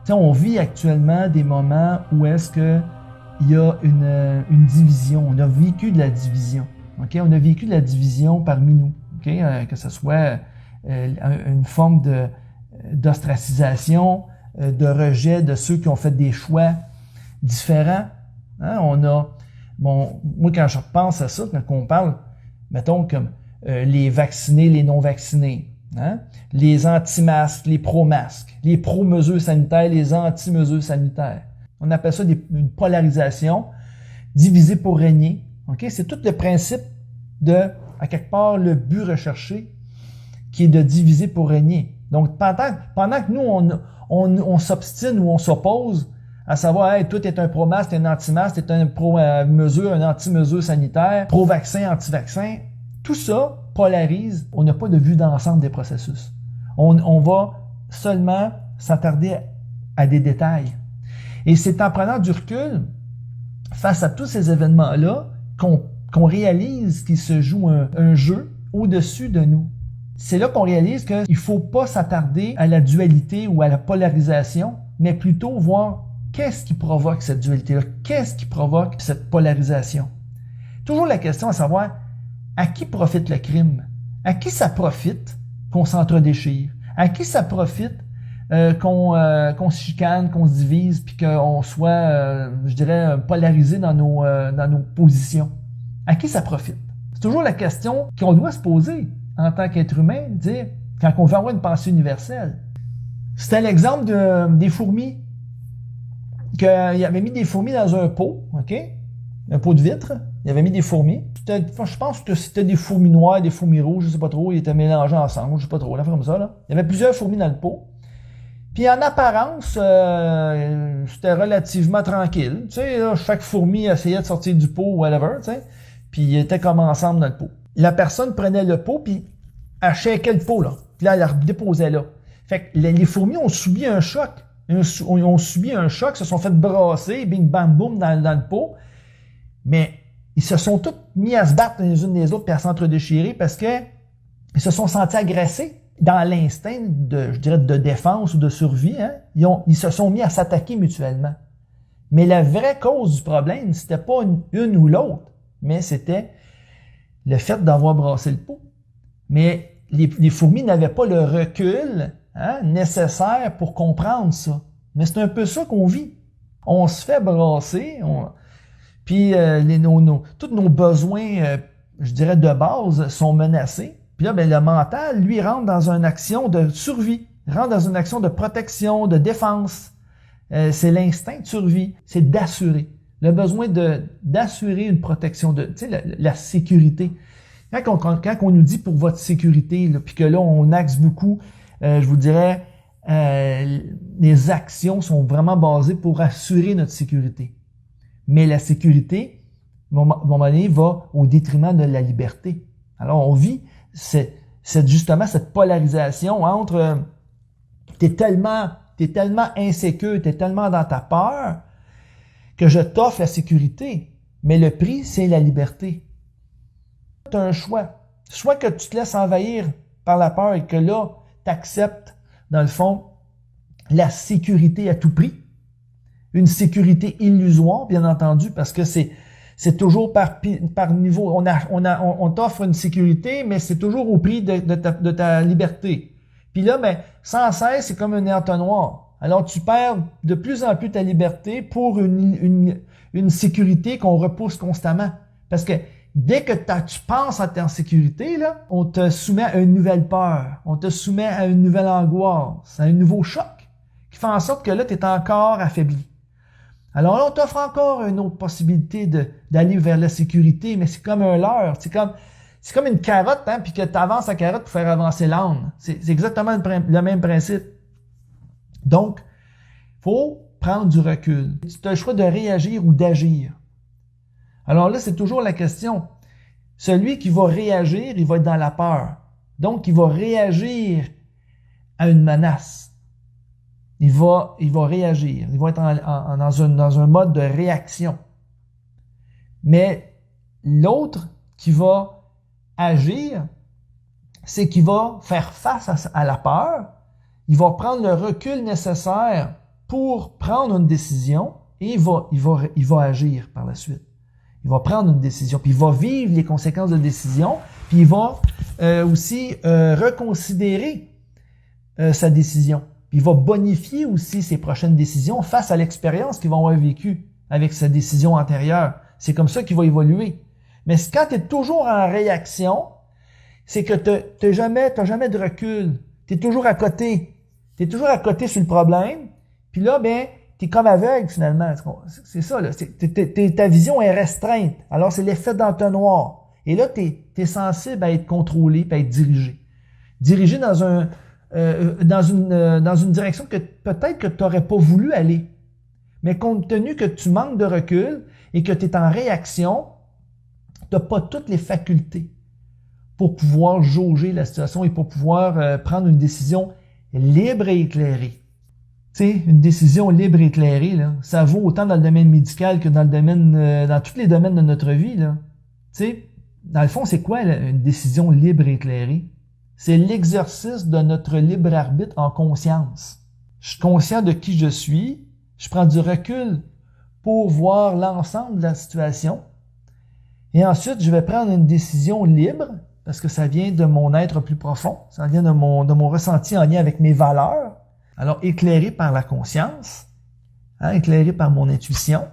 sais, on vit actuellement des moments où est-ce que il y a une division. On a vécu de la division. Okay? On a vécu de la division parmi nous. Okay? Que ce soit une forme d'ostracisation, de rejet de ceux qui ont fait des choix différents. Hein? Moi, quand je repense à ça, quand on parle, mettons, comme les vaccinés, les non-vaccinés, hein? Les anti-masques, les pro-masques, les pro-mesures sanitaires, les anti-mesures sanitaires. On appelle ça une polarisation, diviser pour régner. Okay? C'est tout le principe de, à quelque part, le but recherché qui est de diviser pour régner. Donc, pendant que nous, on s'obstine ou on s'oppose à savoir, hey, toi, t'es un pro-masque, t'es un anti-masque, t'es un pro-mesure, un anti-mesure sanitaire, pro-vaccin, anti-vaccin, tout ça polarise. On n'a pas de vue d'ensemble des processus. On va seulement s'attarder à des détails. Et c'est en prenant du recul face à tous ces événements-là qu'on réalise qu'il se joue un jeu au-dessus de nous. C'est là qu'on réalise qu'il ne faut pas s'attarder à la dualité ou à la polarisation, mais plutôt voir qu'est-ce qui provoque cette dualité-là, qu'est-ce qui provoque cette polarisation. Toujours la question à savoir, à qui profite le crime? À qui ça profite qu'on s'entre-déchire? À qui ça profite qu'on se chicane, qu'on se divise, puis qu'on soit, je dirais, polarisé dans nos positions? À qui ça profite? C'est toujours la question qu'on doit se poser en tant qu'être humain, dire, quand on veut avoir une pensée universelle. C'était l'exemple des fourmis. Qu'il avait mis des fourmis dans un pot, OK? Un pot de vitre. Il avait mis des fourmis. Je pense que c'était des fourmis noires, des fourmis rouges, je sais pas trop. Ils étaient mélangés ensemble, je sais pas trop. Là, comme ça, là. Il y avait plusieurs fourmis dans le pot. Puis en apparence, c'était relativement tranquille. Tu sais, là, chaque fourmi essayait de sortir du pot, whatever, tu sais. Puis ils étaient comme ensemble dans le pot. La personne prenait le pot, puis elle shakeait le pot, là. Puis là, elle la déposait là. Fait que les fourmis ont subi un choc. Ils ont subi un choc, se sont fait brasser, bing, bam, boum, dans le pot. Mais ils se sont tous mis à se battre les unes les autres puis à s'entre-déchirer parce que ils se sont sentis agressés dans l'instinct je dirais, de défense ou de survie. Hein? Ils se sont mis à s'attaquer mutuellement. Mais la vraie cause du problème, c'était pas une ou l'autre, mais c'était le fait d'avoir brassé le pot. Mais les fourmis n'avaient pas le recul nécessaire pour comprendre ça. Mais c'est un peu ça qu'on vit. On se fait brasser, puis tous nos besoins, je dirais, de base sont menacés. Puis là, le mental, lui, rentre dans une action de survie, rentre dans une action de protection, de défense. C'est l'instinct de survie, c'est d'assurer. Le besoin d'assurer une protection, tu sais, la sécurité. Quand on nous dit pour votre sécurité, puis que là, on axe beaucoup, je vous dirais, les actions sont vraiment basées pour assurer notre sécurité. Mais la sécurité, à un moment donné, va au détriment de la liberté. Alors, on vit justement cette polarisation entre t'es tellement insécure, t'es tellement dans ta peur que je t'offre la sécurité. Mais le prix, c'est la liberté. Tu as un choix. Soit que tu te laisses envahir par la peur et que là, tu acceptes, dans le fond, la sécurité à tout prix. Une sécurité illusoire, bien entendu, parce que c'est toujours par niveau. On t'offre une sécurité, mais c'est toujours au prix de ta liberté. Puis là, sans cesse, c'est comme un entonnoir. Alors, tu perds de plus en plus ta liberté pour une sécurité qu'on repousse constamment. Parce que dès que tu penses à ta sécurité, là, on te soumet à une nouvelle peur, on te soumet à une nouvelle angoisse, à un nouveau choc, qui fait en sorte que là, tu es encore affaibli. Alors là, on t'offre encore une autre possibilité d'aller vers la sécurité, mais c'est comme un leurre, c'est comme une carotte, hein, puis que tu avances la carotte pour faire avancer l'âne. C'est exactement le même principe. Donc, il faut prendre du recul. Tu as le choix de réagir ou d'agir. Alors là, c'est toujours la question. Celui qui va réagir, il va être dans la peur. Donc, il va réagir à une menace. Il va réagir. Il va être dans un mode de réaction. Mais l'autre qui va agir, c'est qu'il va faire face à la peur. Il va prendre le recul nécessaire pour prendre une décision et il va agir par la suite. Il va prendre une décision, puis il va vivre les conséquences de décision, puis il va aussi reconsidérer sa décision. Puis il va bonifier aussi ses prochaines décisions face à l'expérience qu'il va avoir vécue avec sa décision antérieure. C'est comme ça qu'il va évoluer. Mais quand tu es toujours en réaction, c'est que t'as jamais de recul. Tu es toujours à côté. Tu es toujours à côté sur le problème. Puis là, ben, tu es comme aveugle finalement. C'est ça, là. Ta vision est restreinte. Alors, c'est l'effet d'entonnoir. Et là, tu es sensible à être contrôlé et à être dirigé. Dirigé dans une direction que peut-être que tu n'aurais pas voulu aller. Mais compte tenu que tu manques de recul et que tu es en réaction, tu n'as pas toutes les facultés pour pouvoir jauger la situation et pour pouvoir prendre une décision libre et éclairée. Tu sais, une décision libre et éclairée, là, ça vaut autant dans le domaine médical que dans le domaine, dans tous les domaines de notre vie, là. Tu sais, dans le fond, c'est quoi une décision libre et éclairée? C'est l'exercice de notre libre arbitre en conscience. Je suis conscient de qui je suis, je prends du recul pour voir l'ensemble de la situation, et ensuite, je vais prendre une décision libre, parce que ça vient de mon être plus profond, ça vient de mon ressenti en lien avec mes valeurs. Alors, éclairé par la conscience, éclairé par mon intuition,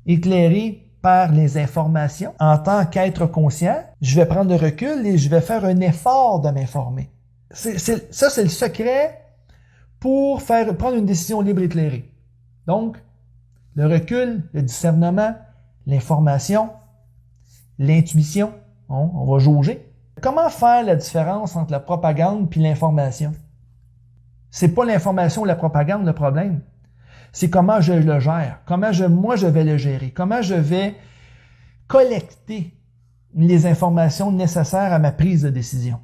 éclairé par les informations. En tant qu'être conscient, je vais prendre de recul et je vais faire un effort de m'informer. Ça, c'est le secret pour prendre une décision libre et éclairée. Donc, le recul, le discernement, l'information, l'intuition, on va jauger. Comment faire la différence entre la propagande et l'information? C'est pas l'information ou la propagande le problème. C'est comment je le gère, moi je vais le gérer, comment je vais collecter les informations nécessaires à ma prise de décision.